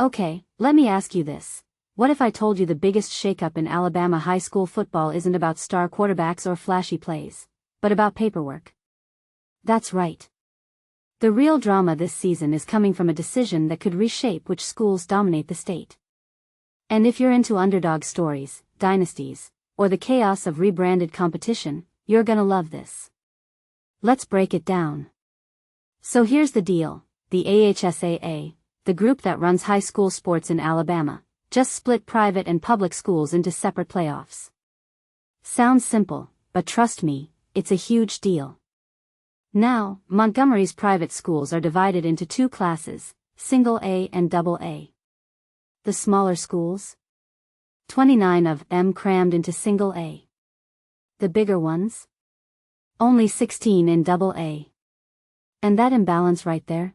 Okay, let me ask you this. What if I told you the biggest shakeup in Alabama high school football isn't about star quarterbacks or flashy plays, but about paperwork? That's right. The real drama this season is coming from a decision that could reshape which schools dominate the state. And if you're into underdog stories, dynasties, or the chaos of rebranded competition, you're gonna love this. Let's break it down. So here's the deal. The AHSAA, the group that runs high school sports in Alabama, just split private and public schools into separate playoffs. Sounds simple, but trust me, it's a huge deal. Now, Montgomery's private schools are divided into two classes, Single A and Double A. The smaller schools? 29 of them crammed into Single A. The bigger ones? Only 16 in Double A. And that imbalance right there?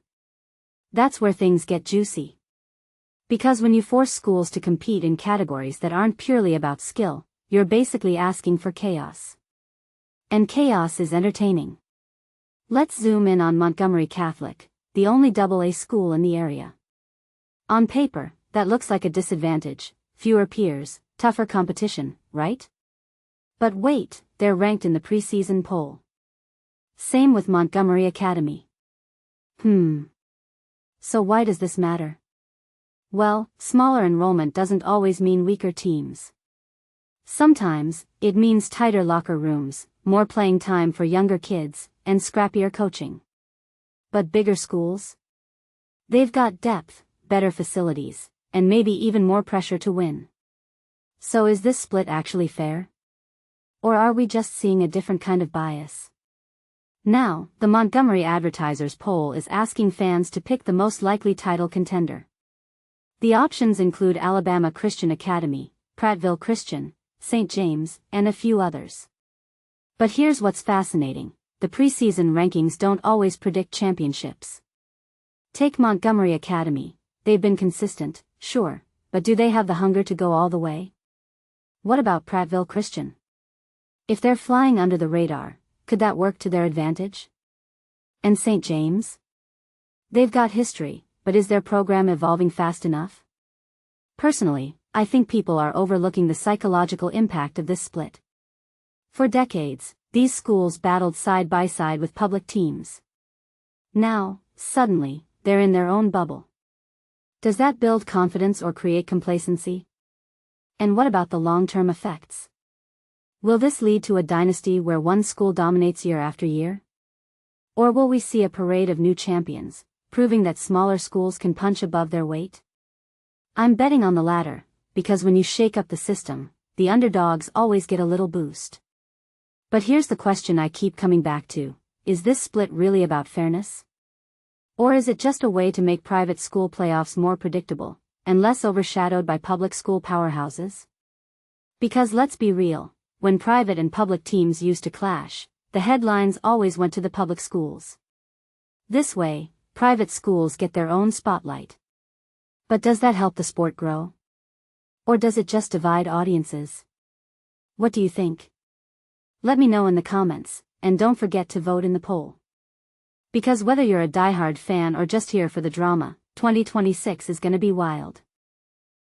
That's where things get juicy. Because when you force schools to compete in categories that aren't purely about skill, you're basically asking for chaos. And chaos is entertaining. Let's zoom in on Montgomery Catholic, the only AA school in the area. On paper, that looks like a disadvantage, fewer peers, tougher competition, right? But wait, they're ranked in the preseason poll. Same with Montgomery Academy. So why does this matter? Well, smaller enrollment doesn't always mean weaker teams. Sometimes, it means tighter locker rooms, more playing time for younger kids, and scrappier coaching. But bigger schools? They've got depth, better facilities, and maybe even more pressure to win. So is this split actually fair? Or are we just seeing a different kind of bias? Now, the Montgomery Advertiser's poll is asking fans to pick the most likely title contender. The options include Alabama Christian Academy, Prattville Christian, St. James, and a few others. But here's what's fascinating. The preseason rankings don't always predict championships. Take Montgomery Academy. They've been consistent, sure, but do they have the hunger to go all the way? What about Prattville Christian? If they're flying under the radar, could that work to their advantage? And St. James? They've got history, but is their program evolving fast enough? Personally, I think people are overlooking the psychological impact of this split. For decades, these schools battled side by side with public teams. Now, suddenly, they're in their own bubble. Does that build confidence or create complacency? And what about the long-term effects? Will this lead to a dynasty where one school dominates year after year? Or will we see a parade of new champions, proving that smaller schools can punch above their weight? I'm betting on the latter, because when you shake up the system, the underdogs always get a little boost. But here's the question I keep coming back to. Is this split really about fairness? Or is it just a way to make private school playoffs more predictable, and less overshadowed by public school powerhouses? Because let's be real, when private and public teams used to clash, the headlines always went to the public schools. This way, private schools get their own spotlight. But does that help the sport grow? Or does it just divide audiences? What do you think? Let me know in the comments, and don't forget to vote in the poll. Because whether you're a diehard fan or just here for the drama, 2026 is gonna be wild.